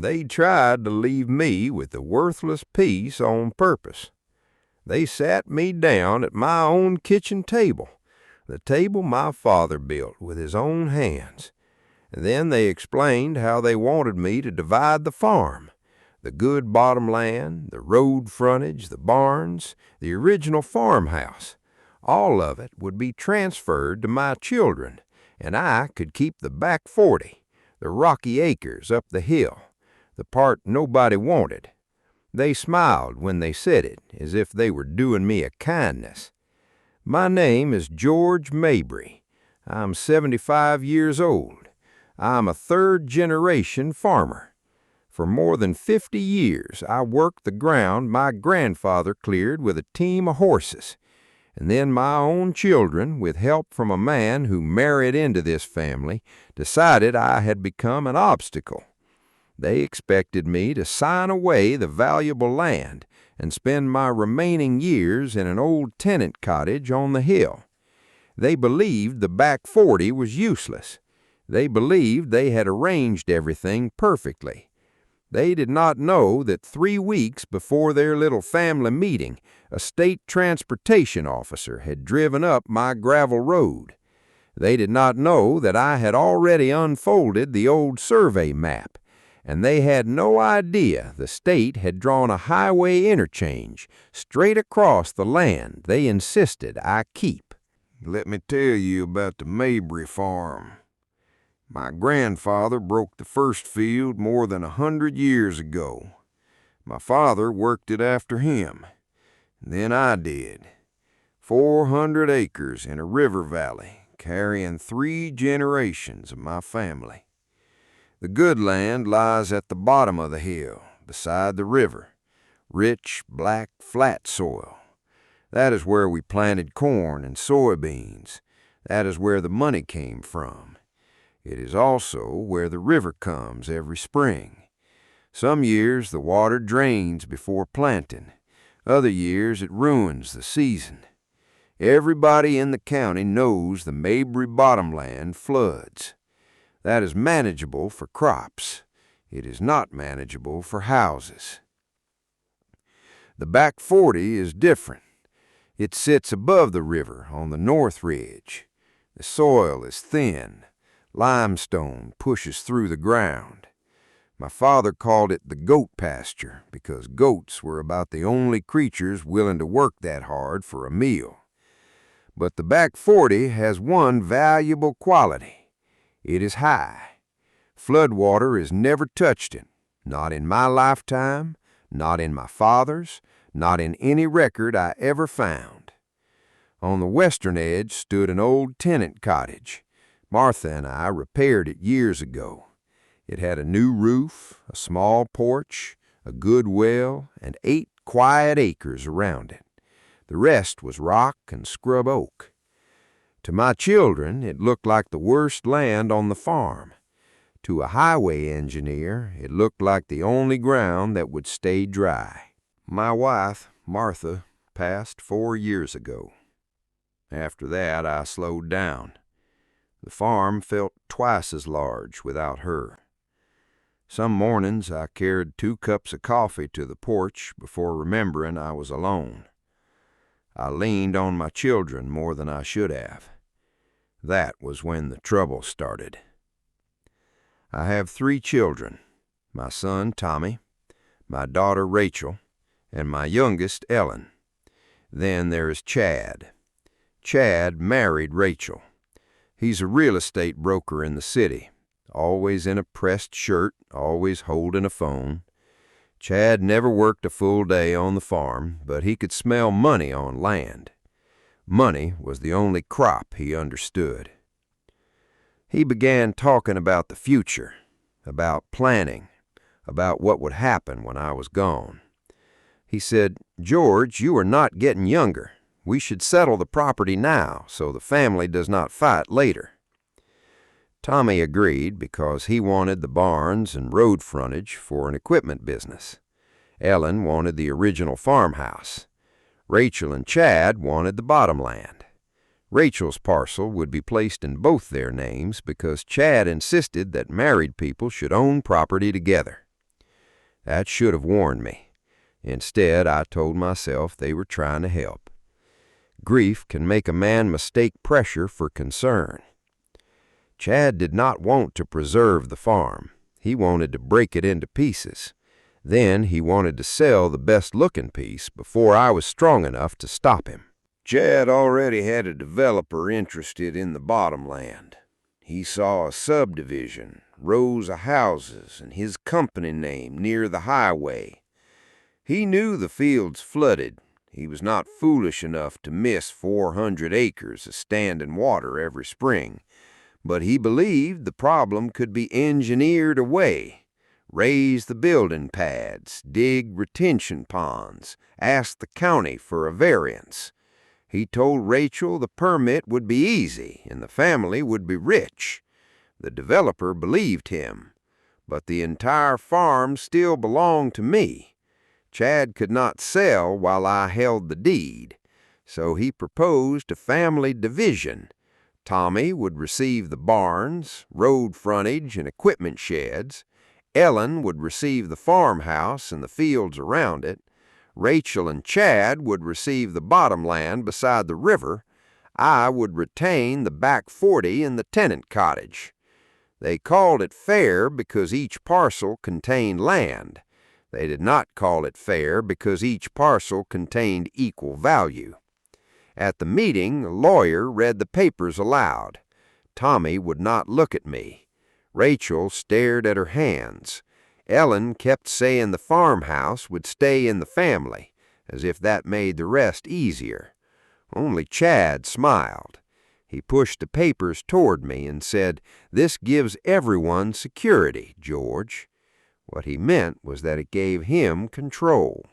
They tried to leave me with the worthless piece on purpose. They sat me down at my own kitchen table, the table my father built with his own hands. And then they explained how they wanted me to divide the farm, the good bottomland, the road frontage, the barns, the original farmhouse. All of it would be transferred to my children, and I could keep the back 40, the rocky acres up the hill, the part nobody wanted. They smiled when they said it, as if they were doing me a kindness. My name is George Mabry. I'm 75 years old. I'm a third-generation farmer. For more than 50 years, I worked the ground my grandfather cleared with a team of horses. And then my own children, with help from a man who married into this family, decided I had become an obstacle. They expected me to sign away the valuable land and spend my remaining years in an old tenant cottage on the hill. They believed the back 40 was useless. They believed they had arranged everything perfectly. They did not know that 3 weeks before their little family meeting, a state transportation officer had driven up my gravel road. They did not know that I had already unfolded the old survey map, and they had no idea the state had drawn a highway interchange straight across the land they insisted I keep. Let me tell you about the Mabry farm. My grandfather broke the first field more than 100 years ago. My father worked it after him. Then I did. 400 acres in a river valley, carrying 3 generations of my family. The good land lies at the bottom of the hill, beside the river, rich, black, flat soil. That is where we planted corn and soybeans. That is where the money came from. It is also where the river comes every spring. Some years the water drains before planting. Other years it ruins the season. Everybody in the county knows the Mabry bottomland floods. That is manageable for crops. It is not manageable for houses. The back 40 is different. It sits above the river on the north ridge. The soil is thin. Limestone pushes through the ground. My father called it the goat pasture because goats were about the only creatures willing to work that hard for a meal. But the back 40 has one valuable quality. It is high. Floodwater has never touched it, not in my lifetime, not in my father's, not in any record I ever found. On the western edge stood an old tenant cottage. Martha and I repaired it years ago. It had a new roof, a small porch, a good well, and 8 quiet acres around it. The rest was rock and scrub oak. To my children, it looked like the worst land on the farm. To a highway engineer, it looked like the only ground that would stay dry. My wife, Martha, passed 4 years ago. After that, I slowed down. The farm felt twice as large without her. Some mornings I carried 2 cups of coffee to the porch before remembering I was alone. I leaned on my children more than I should have. That was when the trouble started. I have 3 children, my son Tommy, my daughter Rachel, and my youngest Ellen. Then there is Chad. Chad married Rachel. He's a real estate broker in the city, always in a pressed shirt, always holding a phone. Chad never worked a full day on the farm, but he could smell money on land. Money was the only crop he understood. He began talking about the future, about planning, about what would happen when I was gone. He said, "George, you are not getting younger. We should settle the property now so the family does not fight later." Tommy agreed because he wanted the barns and road frontage for an equipment business. Ellen wanted the original farmhouse. Rachel and Chad wanted the bottomland. Rachel's parcel would be placed in both their names because Chad insisted that married people should own property together. That should have warned me. Instead, I told myself they were trying to help. Grief can make a man mistake pressure for concern. Chad did not want to preserve the farm. He wanted to break it into pieces. Then he wanted to sell the best-looking piece before I was strong enough to stop him. Chad already had a developer interested in the bottomland. He saw a subdivision, rows of houses, and his company name near the highway. He knew the fields flooded. He was not foolish enough to miss 400 acres of standing water every spring, but he believed the problem could be engineered away. Raise the building pads, dig retention ponds, ask the county for a variance. He told Rachel the permit would be easy and the family would be rich. The developer believed him, but the entire farm still belonged to me. Chad could not sell while I held the deed, so he proposed a family division. Tommy would receive the barns, road frontage, and equipment sheds. Ellen would receive the farmhouse and the fields around it. Rachel and Chad would receive the bottomland beside the river. I would retain the back 40 and the tenant cottage. They called it fair because each parcel contained land. They did not call it fair because each parcel contained equal value. At the meeting, a lawyer read the papers aloud. Tommy would not look at me. Rachel stared at her hands. Ellen kept saying the farmhouse would stay in the family, as if that made the rest easier. Only Chad smiled. He pushed the papers toward me and said, "This gives everyone security, George." What he meant was that it gave him control.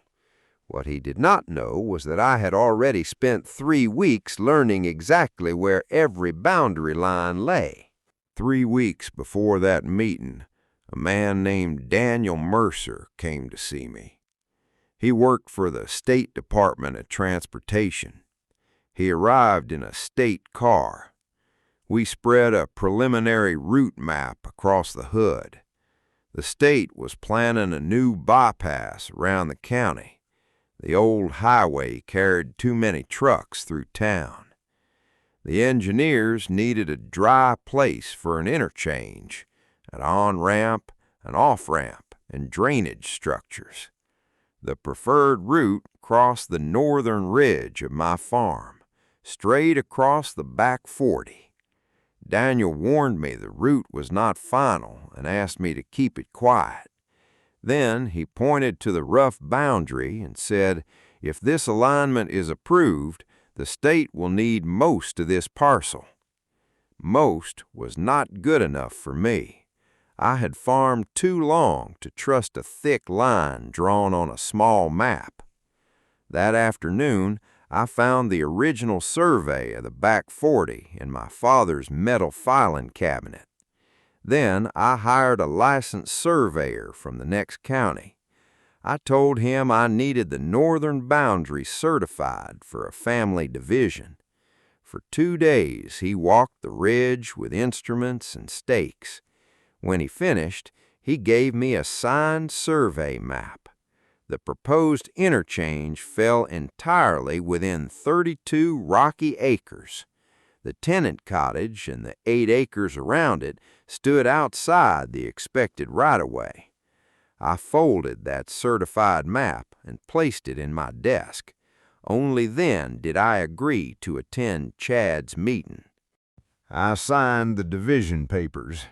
What he did not know was that I had already spent 3 weeks learning exactly where every boundary line lay. 3 weeks before that meeting, a man named Daniel Mercer came to see me. He worked for the State Department of Transportation. He arrived in a state car. We spread a preliminary route map across the hood. The state was planning a new bypass around the county. The old highway carried too many trucks through town. The engineers needed a dry place for an interchange, an on-ramp, an off-ramp, and drainage structures. The preferred route crossed the northern ridge of my farm, straight across the back 40. Daniel warned me the route was not final and asked me to keep it quiet. Then he pointed to the rough boundary and said, "If this alignment is approved, the state will need most of this parcel." Most was not good enough for me. I had farmed too long to trust a thick line drawn on a small map. That afternoon, I found the original survey of the back 40 in my father's metal filing cabinet. Then I hired a licensed surveyor from the next county. I told him I needed the northern boundary certified for a family division. For 2 days he walked the ridge with instruments and stakes. When he finished, he gave me a signed survey map. The proposed interchange fell entirely within 32 rocky acres. The tenant cottage and the 8 acres around it stood outside the expected right-of-way. I folded that certified map and placed it in my desk. Only then did I agree to attend Chad's meeting. I signed the division papers,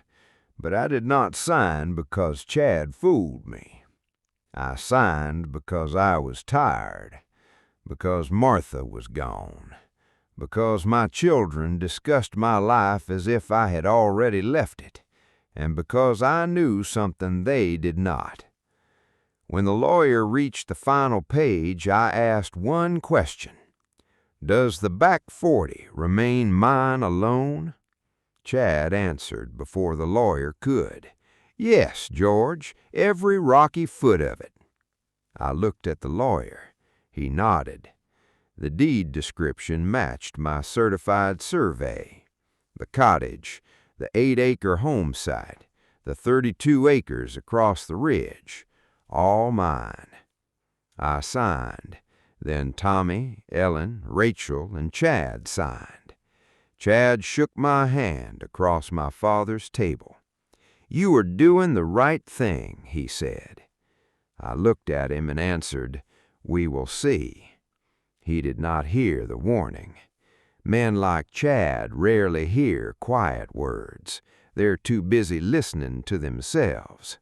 but I did not sign because Chad fooled me. I signed because I was tired, because Martha was gone, because my children discussed my life as if I had already left it, and because I knew something they did not. When the lawyer reached the final page, I asked one question: "Does the back 40 remain mine alone?" Chad answered before the lawyer could. "Yes, George, every rocky foot of it." I looked at the lawyer. He nodded. The deed description matched my certified survey. The cottage, the 8-acre home site, the 32 acres across the ridge, all mine. I signed. Then Tommy, Ellen, Rachel, and Chad signed. Chad shook my hand across my father's table. "You are doing the right thing," he said. I looked at him and answered, "We will see." He did not hear the warning. Men like Chad rarely hear quiet words. They're too busy listening to themselves.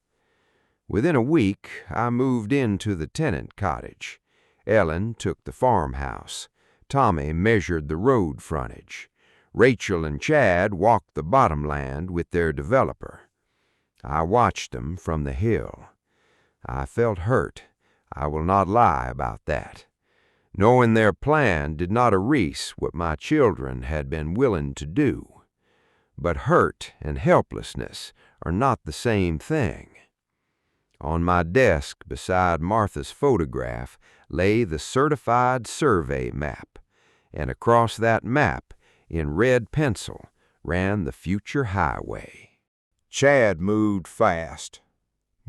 Within a week, I moved into the tenant cottage. Ellen took the farmhouse. Tommy measured the road frontage. Rachel and Chad walked the bottomland with their developer. I watched them from the hill. I felt hurt. I will not lie about that. Knowing their plan did not erase what my children had been willing to do. But hurt and helplessness are not the same thing. On my desk beside Martha's photograph lay the certified survey map, and across that map, in red pencil, ran the future highway. Chad moved fast.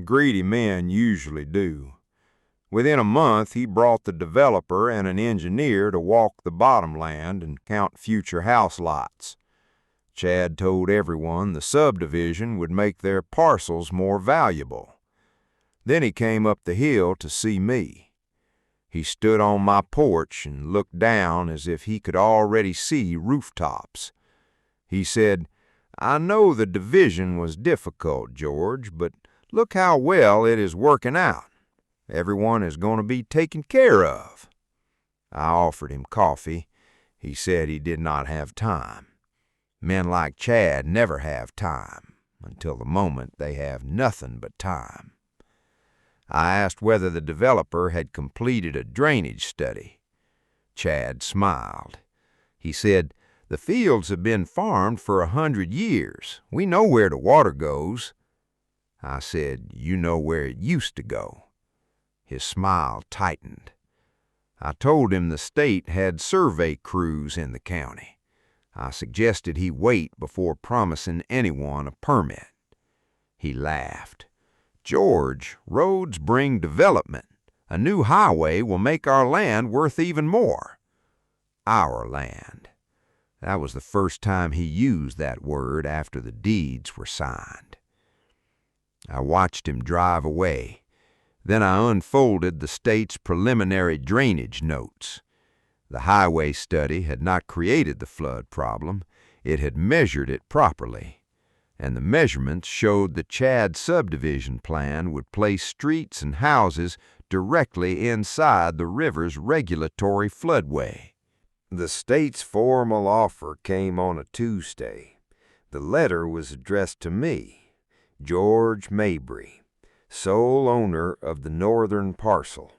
Greedy men usually do. Within a month, he brought the developer and an engineer to walk the bottomland and count future house lots. Chad told everyone the subdivision would make their parcels more valuable. Then he came up the hill to see me. He stood on my porch and looked down as if he could already see rooftops. He said, "I know the division was difficult, George, but look how well it is working out. Everyone is going to be taken care of." I offered him coffee. He said he did not have time. Men like Chad never have time until the moment they have nothing but time. I asked whether the developer had completed a drainage study. Chad smiled. He said, "The fields have been farmed for 100 years. We know where the water goes." I said, "You know where it used to go." His smile tightened. I told him the state had survey crews in the county. I suggested he wait before promising anyone a permit. He laughed. "George, roads bring development. A new highway will make our land worth even more." Our land. That was the first time he used that word after the deeds were signed. I watched him drive away. Then I unfolded the state's preliminary drainage notes. The highway study had not created the flood problem. It had measured it properly. And the measurements showed the Chad subdivision plan would place streets and houses directly inside the river's regulatory floodway. The state's formal offer came on a Tuesday. The letter was addressed to me, George Mabry, sole owner of the northern parcel.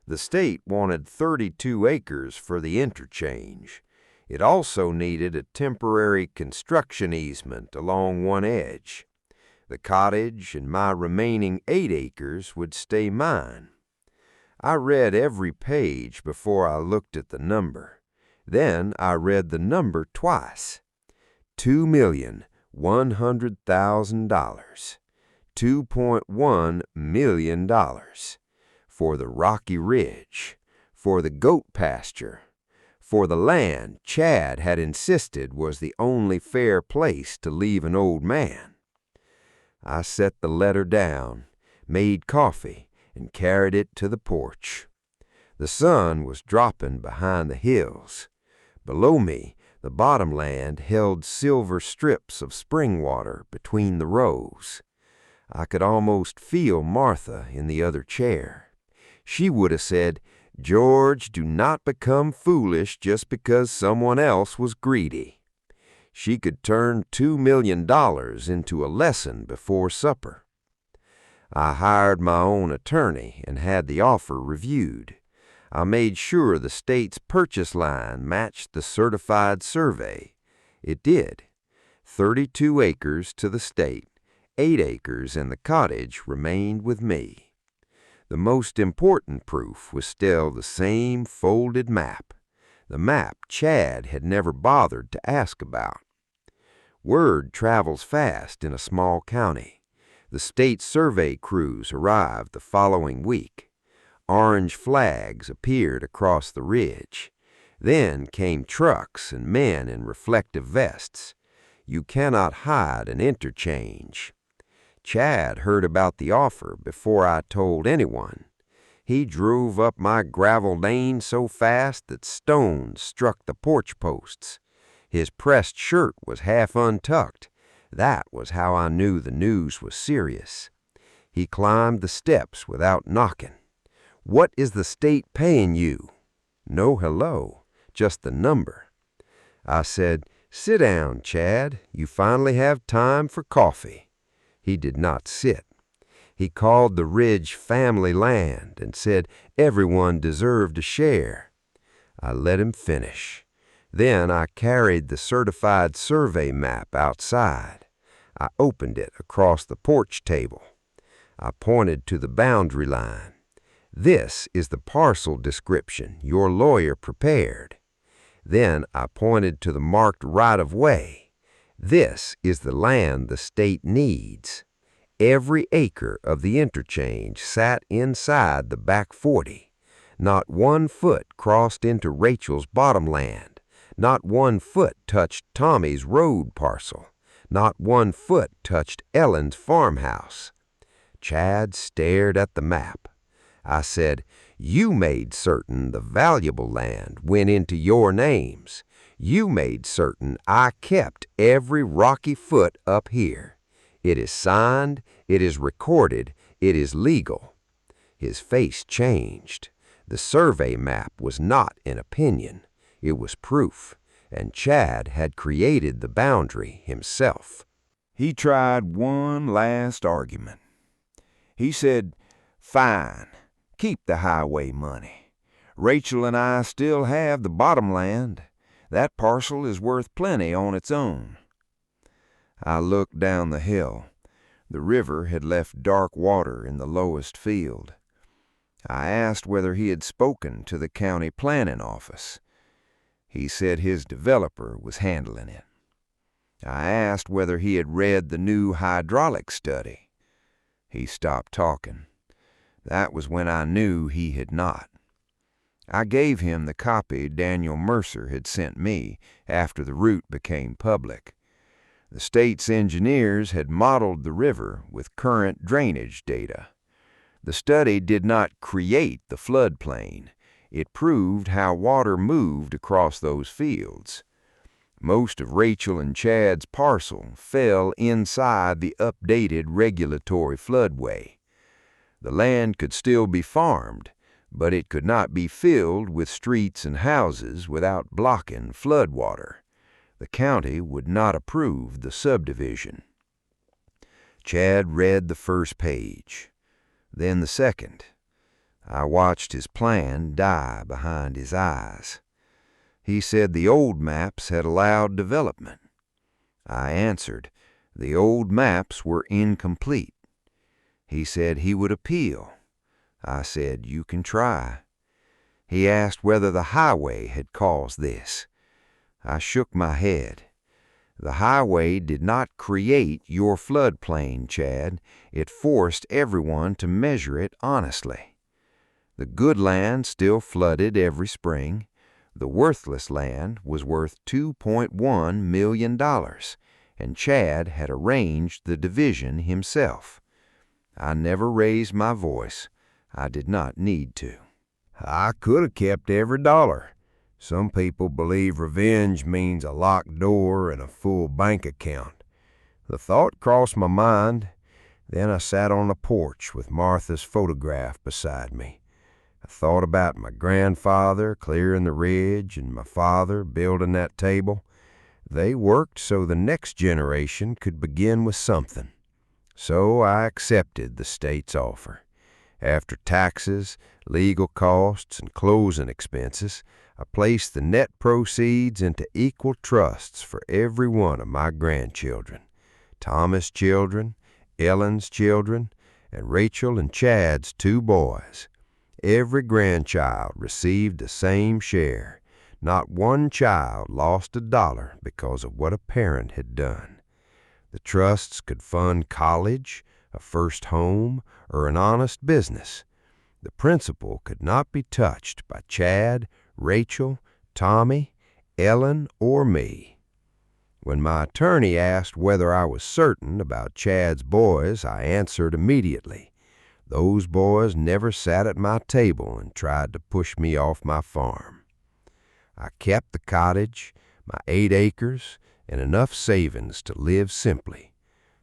The state wanted 32 acres for the interchange. It also needed a temporary construction easement along one edge. The cottage and my remaining 8 acres would stay mine. I read every page before I looked at the number. Then I read the number twice. $2,100,000. $2.1 million. For the rocky ridge. For the goat pasture. For the land Chad had insisted was the only fair place to leave an old man. I set the letter down, made coffee, and carried it to the porch. The sun was dropping behind the hills. Below me, the bottomland held silver strips of spring water between the rows. I could almost feel Martha in the other chair. She would have said, "George, do not become foolish just because someone else was greedy." She could turn $2 million into a lesson before supper. I hired my own attorney and had the offer reviewed. I made sure the state's purchase line matched the certified survey. It did. 32 acres to the state, 8 acres and the cottage remained with me. The most important proof was still the same folded map, the map Chad had never bothered to ask about. Word travels fast in a small county. The state survey crews arrived the following week. Orange flags appeared across the ridge. Then came trucks and men in reflective vests. You cannot hide an interchange. Chad heard about the offer before I told anyone. He drove up my gravel lane so fast that stones struck the porch posts. His pressed shirt was half untucked. That was how I knew the news was serious. He climbed the steps without knocking. "What is the state paying you?" No hello, just the number. I said, "Sit down, Chad. You finally have time for coffee." He did not sit. He called the ridge family land and said everyone deserved a share. I let him finish. Then I carried the certified survey map outside. I opened it across the porch table. I pointed to the boundary line. "This is the parcel description your lawyer prepared." Then I pointed to the marked right-of-way. "This is the land the state needs." Every acre of the interchange sat inside the back 40. Not 1 foot crossed into Rachel's bottomland. Not 1 foot touched Tommy's road parcel. Not 1 foot touched Ellen's farmhouse. Chad stared at the map. I said, "You made certain the valuable land went into your names. You made certain I kept every rocky foot up here. It is signed, it is recorded, it is legal." His face changed. The survey map was not an opinion. It was proof, and Chad had created the boundary himself. He tried one last argument. He said, "Fine, keep the highway money. Rachel and I still have the bottomland. That parcel is worth plenty on its own." I looked down the hill. The river had left dark water in the lowest field. I asked whether he had spoken to the county planning office. He said his developer was handling it. I asked whether he had read the new hydraulic study. He stopped talking. That was when I knew he had not. I gave him the copy Daniel Mercer had sent me after the route became public. The state's engineers had modeled the river with current drainage data. The study did not create the floodplain. It proved how water moved across those fields. Most of Rachel and Chad's parcel fell inside the updated regulatory floodway. The land could still be farmed, but it could not be filled with streets and houses without blocking floodwater. The county would not approve the subdivision. Chad read the first page, then the second. I watched his plan die behind his eyes. He said the old maps had allowed development. I answered, the old maps were incomplete. He said he would appeal. I said, you can try. He asked whether the highway had caused this. I shook my head. The highway did not create your floodplain, Chad. It forced everyone to measure it honestly. The good land still flooded every spring. The worthless land was worth $2.1 million, and Chad had arranged the division himself. I never raised my voice. I did not need to. I could have kept every dollar. Some people believe revenge means a locked door and a full bank account. The thought crossed my mind. Then I sat on the porch with Martha's photograph beside me. I thought about my grandfather clearing the ridge and my father building that table. They worked so the next generation could begin with something. So I accepted the state's offer. After taxes, legal costs, and closing expenses, I placed the net proceeds into equal trusts for every one of my grandchildren, Thomas' children, Ellen's children, and Rachel and Chad's 2 boys. Every grandchild received the same share. Not one child lost a dollar because of what a parent had done. The trusts could fund college, a first home, or an honest business. The principal could not be touched by Chad, Rachel, Tommy, Ellen, or me. When my attorney asked whether I was certain about Chad's boys, I answered immediately. Those boys never sat at my table and tried to push me off my farm. I kept the cottage, my 8 acres, and enough savings to live simply.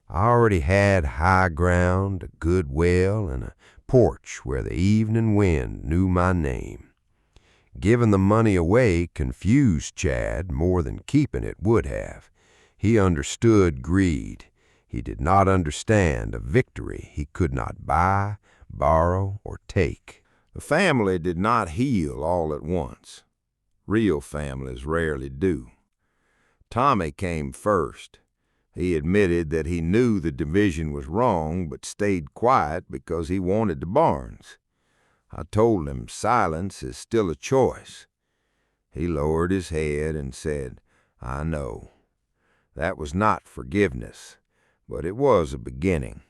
I already had high ground, a good well, and a porch where the evening wind knew my name. Giving the money away confused Chad more than keeping it would have. He understood greed. He did not understand a victory he could not buy, borrow, or take. The family did not heal all at once. Real families rarely do. Tommy came first. He admitted that he knew the division was wrong, but stayed quiet because he wanted the barns. I told him silence is still a choice. He lowered his head and said, "I know." That was not forgiveness, but it was a beginning.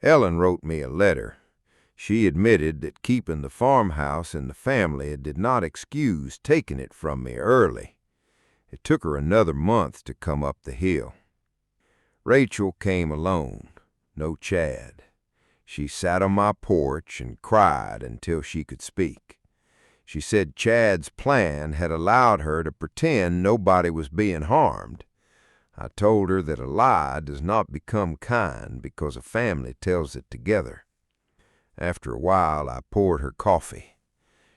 Ellen wrote me a letter. She admitted that keeping the farmhouse in the family did not excuse taking it from me early. It took her another month to come up the hill. Rachel came alone, no Chad. She sat on my porch and cried until she could speak. She said Chad's plan had allowed her to pretend nobody was being harmed. I told her that a lie does not become kind because a family tells it together. After a while, I poured her coffee.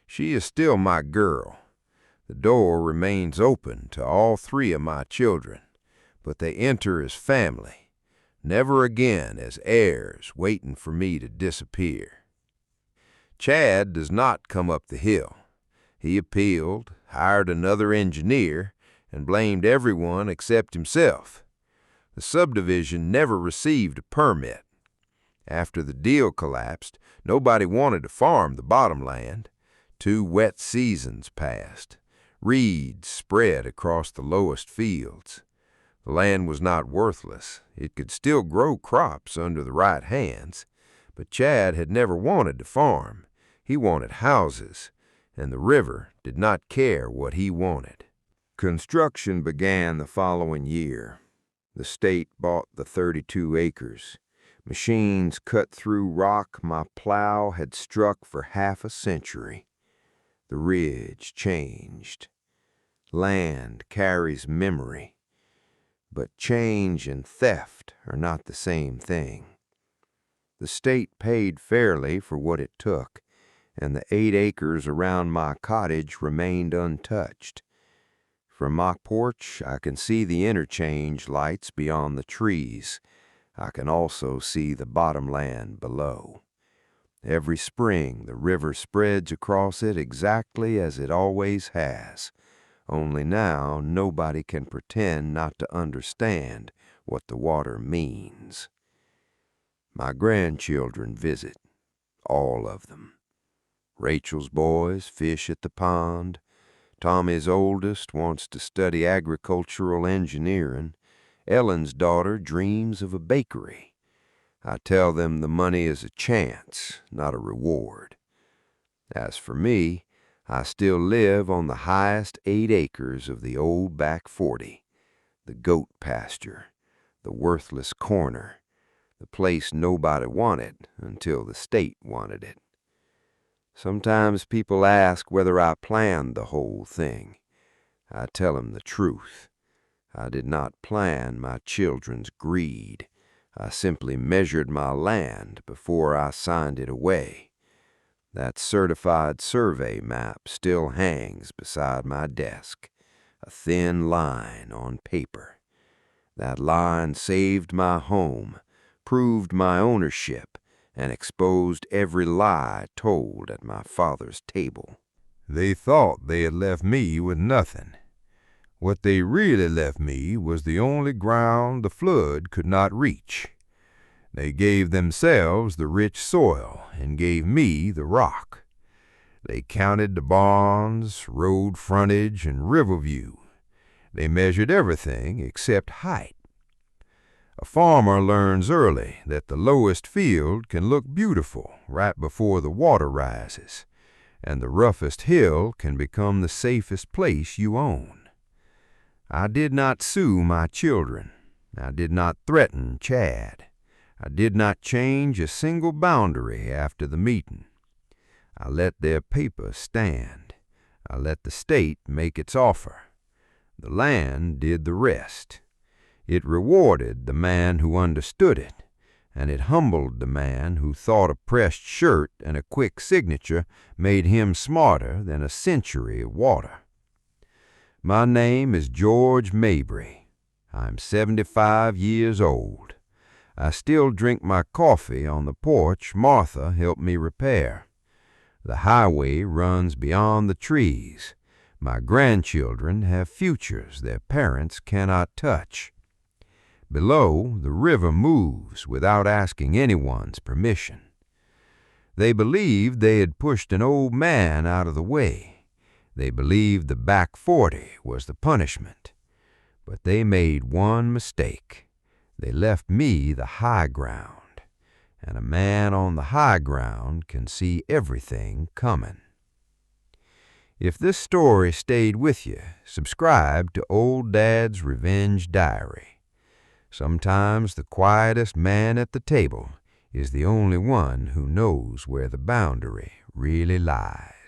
She is still my girl. The door remains open to all 3 of my children, but they enter as family, never again as heirs waiting for me to disappear. Chad does not come up the hill. He appealed, hired another engineer, and blamed everyone except himself. The subdivision never received a permit. After the deal collapsed, nobody wanted to farm the bottomland. 2 wet seasons passed. Reeds spread across the lowest fields. The land was not worthless. It could still grow crops under the right hands. But Chad had never wanted to farm. He wanted houses, and the river did not care what he wanted. Construction began the following year. The state bought the 32 acres. Machines cut through rock my plow had struck for half a century. The ridge changed. Land carries memory. But change and theft are not the same thing. The state paid fairly for what it took, and the 8 acres around my cottage remained untouched. From my porch, I can see the interchange lights beyond the trees. I can also see the bottomland below. Every spring, the river spreads across it exactly as it always has. Only now, nobody can pretend not to understand what the water means. My grandchildren visit, all of them. Rachel's boys fish at the pond. Tommy's oldest wants to study agricultural engineering. Ellen's daughter dreams of a bakery. I tell them the money is a chance, not a reward. As for me, I still live on the highest 8 acres of the old back 40, the goat pasture, the worthless corner, the place nobody wanted until the state wanted it. Sometimes people ask whether I planned the whole thing. I tell them the truth. I did not plan my children's greed. I simply measured my land before I signed it away. That certified survey map still hangs beside my desk, a thin line on paper. That line saved my home, proved my ownership, and exposed every lie told at my father's table. They thought they had left me with nothing. What they really left me was the only ground the flood could not reach. They gave themselves the rich soil and gave me the rock. They counted the barns, road frontage, and river view. They measured everything except height. A farmer learns early that the lowest field can look beautiful right before the water rises, and the roughest hill can become the safest place you own. I did not sue my children. I did not threaten Chad. I did not change a single boundary after the meeting. I let their paper stand. I let the state make its offer. The land did the rest. It rewarded the man who understood it, and it humbled the man who thought a pressed shirt and a quick signature made him smarter than a century of water. My name is George Mabry. I'm 75 years old. I still drink my coffee on the porch Martha helped me repair. The highway runs beyond the trees. My grandchildren have futures their parents cannot touch. Below, the river moves without asking anyone's permission. They believed they had pushed an old man out of the way. They believed the back 40 was the punishment. But they made one mistake. They left me the high ground, and a man on the high ground can see everything coming. If this story stayed with you, subscribe to Old Dad's Revenge Diary. Sometimes the quietest man at the table is the only one who knows where the boundary really lies.